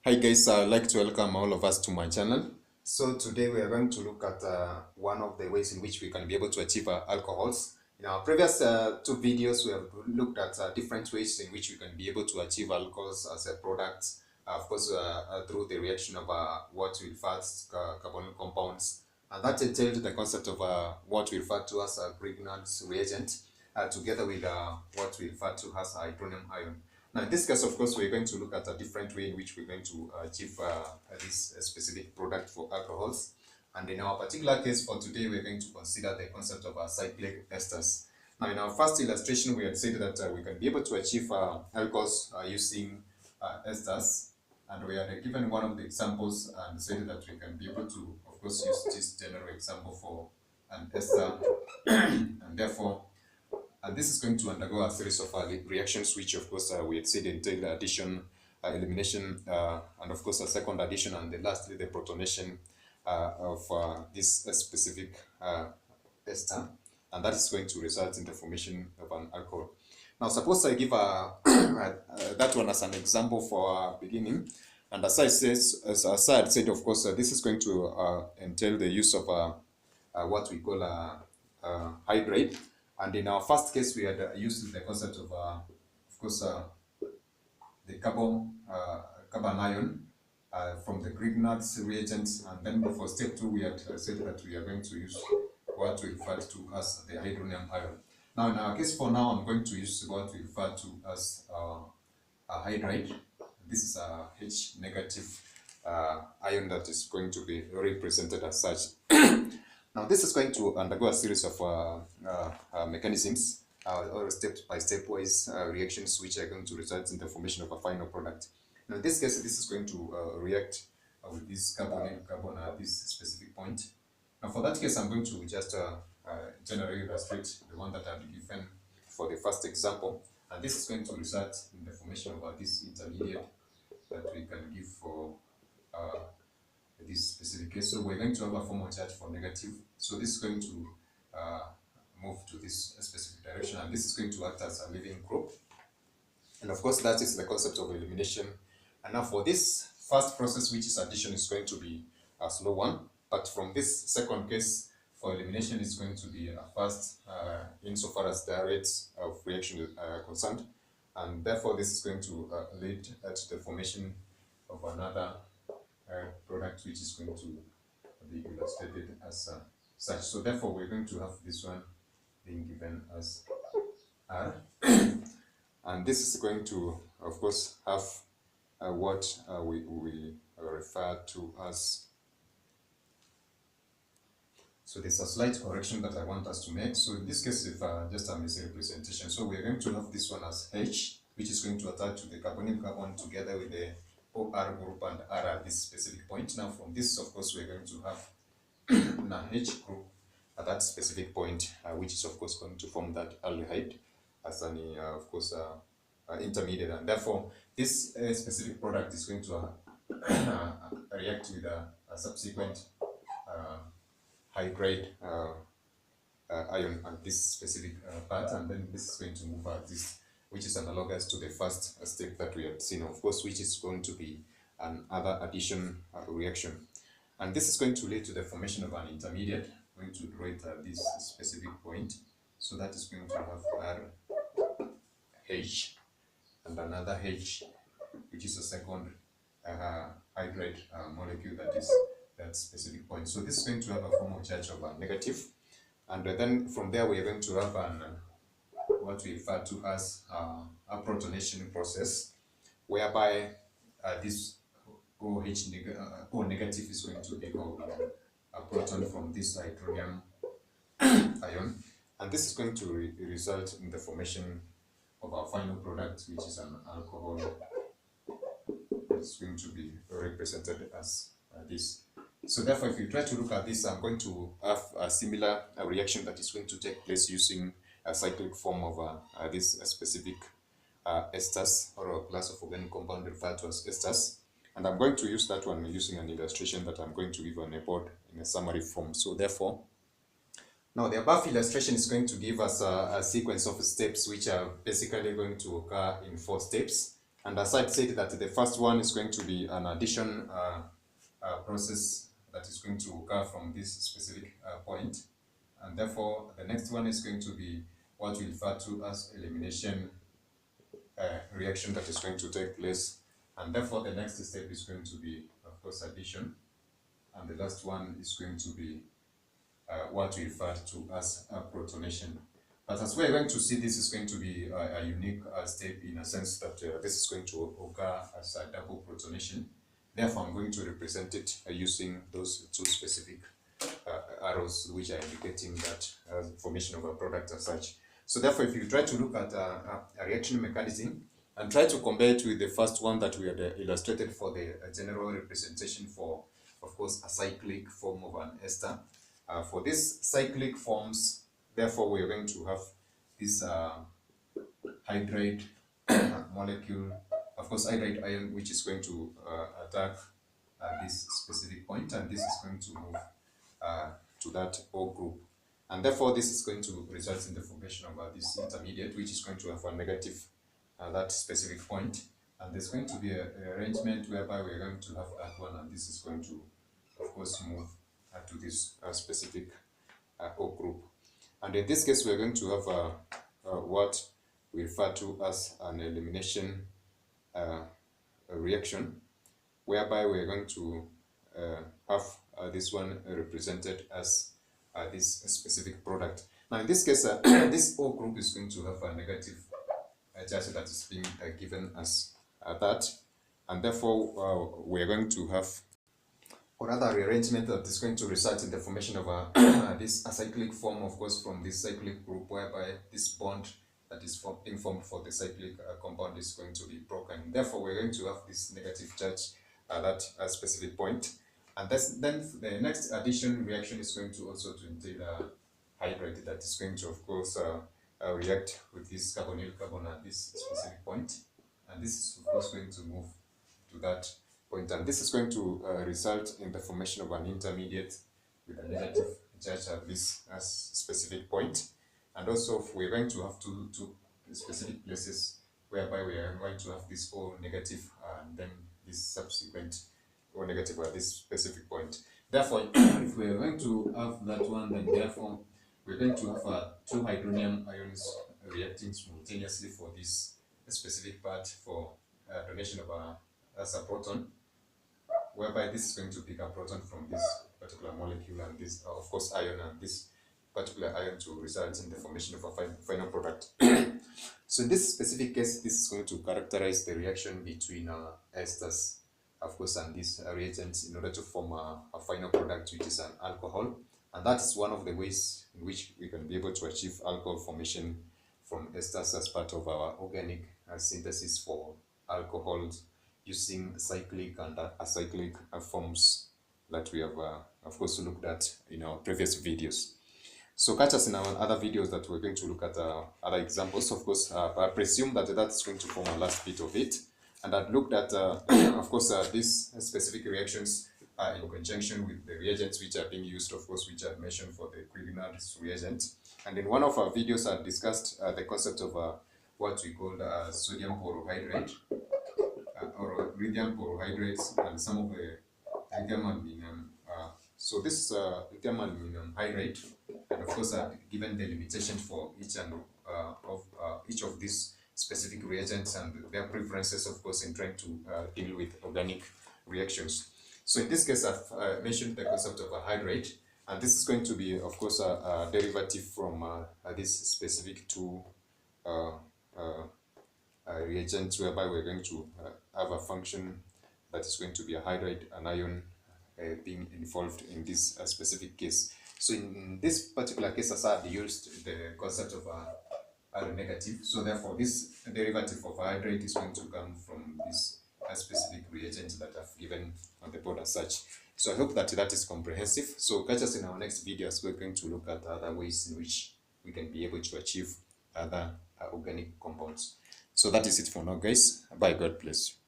Hi guys, I'd like to welcome all of us to my channel. So today we are going to look at one of the ways in which we can be able to achieve alcohols. In our previous two videos, we have looked at different ways in which we can be able to achieve alcohols as a product, of course, through the reaction of what we refer to carbonyl compounds. And that entailed the concept of what we refer to as a Grignard's reagent, together with what we refer to as hydronium ion. Now, in this case, of course, we're going to look at a different way in which we're going to achieve this specific product for alcohols. And in our particular case for today, we're going to consider the concept of cyclic esters. Now, in our first illustration, we had said that we can be able to achieve alcohols using esters. And we had given one of the examples and said that we can be able to, of course, use this general example for an ester. And therefore, and this is going to undergo a series of reactions, which of course we had said entail addition, elimination, and of course a second addition, and then lastly the protonation of this specific ester, and that is going to result in the formation of an alcohol. Now suppose I give that one as an example for beginning, and as I had said, of course this is going to entail the use of what we call hydrate. And in our first case, we had used the concept of course, the carbon ion from the Grignard's reagent. And then for step 2, we had said that we are going to use what we refer to as the hydronium ion. Now, in our case for now, I'm going to use what we refer to as a hydrate. This is a H negative ion that is going to be represented as such. Now, this is going to undergo a series of mechanisms or step-by-step-wise reactions, which are going to result in the formation of a final product. Now, in this case, this is going to react with this carbon at this specific point. Now, for that case, I'm going to just generally illustrate the one that I've given for the first example. And this is going to result in the formation of this intermediate that we can give for this specific case. So we're going to have a formal charge for negative. So this is going to move to this specific direction, and this is going to act as a leaving group. And of course, that is the concept of elimination. And now for this first process, which is addition, is going to be a slow one. But from this second case, for elimination, is going to be a fast insofar as the rate of reaction is concerned. And therefore, this is going to lead to the formation of another product, which is going to be illustrated as such. So therefore, we're going to have this one being given as R, and this is going to, of course, have what we refer to as. So there's a slight correction that I want us to make. So in this case, if just a misrepresentation, so we're going to have this one as H, which is going to attach to the carbonyl carbon together with the OR group and R at this specific point. Now from this, of course, we're going to have an H group at that specific point, which is of course going to form that aldehyde as an, of course, intermediate. And therefore, this specific product is going to react with a subsequent high-grade ion at this specific part, and then this is going to move at this, which is analogous to the first step that we had seen, of course, which is going to be another addition reaction. And this is going to lead to the formation of an intermediate, going to write at this specific point. So that is going to have RH and another H, which is a second hydrate molecule that is that specific point. So this is going to have a formal charge of a negative. And then from there, we are going to have an what we refer to as a protonation process, whereby this O negative is going to be a proton from this hydronium ion, and this is going to result in the formation of our final product, which is an alcohol. It's going to be represented as this. So therefore, if you try to look at this, I'm going to have a similar reaction that is going to take place using a cyclic form of this specific esters, or a class of organic compound referred to as esters. And I'm going to use that one using an illustration that I'm going to give on a board in a summary form. So therefore, now the above illustration is going to give us a sequence of steps which are basically going to occur in 4 steps. And as I said, that the first one is going to be an addition process that is going to occur from this specific point. And therefore, the next one is going to be what we refer to as elimination reaction that is going to take place. And therefore, the next step is going to be, of course, addition. And the last one is going to be what we refer to as protonation. But as we're going to see, this is going to be a unique step in a sense that this is going to occur as a double protonation. Therefore, I'm going to represent it using those two specific arrows which are indicating that formation of a product as such. So therefore, if you try to look at a reaction mechanism and try to compare it with the first one that we had illustrated for the general representation for, of course, a cyclic form of an ester. For this cyclic forms, therefore, we are going to have this hydride molecule, of course, hydride ion, which is going to attack this specific point, and this is going to move to that O group. And therefore, this is going to result in the formation of this intermediate, which is going to have a negative that specific point. And there's going to be an arrangement whereby we're going to have that one, and this is going to, of course, move to this specific O group. And in this case, we're going to have what we refer to as an elimination reaction, whereby we're going to have this one represented as this specific product. Now, in this case, this O group is going to have a negative charge that is being given as that, and therefore we are going to have another rearrangement that is going to result in the formation of this acyclic form, of course, from this cyclic group, whereby this bond that is being formed for the cyclic compound is going to be broken. Therefore, we're going to have this negative charge at that specific point. And then the next addition reaction is going to also to entail a hydride that is going to, of course, react with this carbonyl carbon at this specific point. And this is, of course, going to move to that point. And this is going to result in the formation of an intermediate with a negative charge at this specific point. And also, we're going to have two specific places whereby we are going to have this O negative and then this subsequent O negative at this specific point. Therefore, if we are going to have that one, then therefore we're going to have two hydronium ions reacting simultaneously for this specific part for donation of as a proton, whereby this is going to pick a proton from this particular molecule and this, of course, ion, and this particular ion to result in the formation of a final product. So in this specific case, this is going to characterize the reaction between esters, of course, and these reagents in order to form a final product, which is an alcohol. And that is one of the ways in which we can be able to achieve alcohol formation from esters as part of our organic synthesis for alcohols using cyclic and acyclic forms that we have, of course, looked at in our previous videos. So catch us in our other videos that we're going to look at other examples. Of course, I presume that that's going to form a last bit of it. And I've looked at, of course, these specific reactions in conjunction with the reagents which are being used, of course, which I've mentioned for the Culinar's reagent. And in one of our videos, I've discussed the concept of what we call sodium borohydride, or lithium borohydrates, and some of the lithium aluminum. So this lithium aluminum hydride, and of course, given the limitation for each and each of these specific reagents and their preferences, of course, in trying to deal with organic reactions. So in this case, I've mentioned the concept of a hydride, and this is going to be, of course, a derivative from this specific two reagents, whereby we're going to have a function that is going to be a hydride, an ion being involved in this specific case. So in this particular case, as I've used the concept of a negative, so therefore this derivative of hydride is going to come from this specific reagent that I've given on the board as such. So I hope that that is comprehensive. So catch us in our next videos. We're going to look at other ways in which we can be able to achieve other organic compounds. So that is it for now, guys. Bye. God bless you.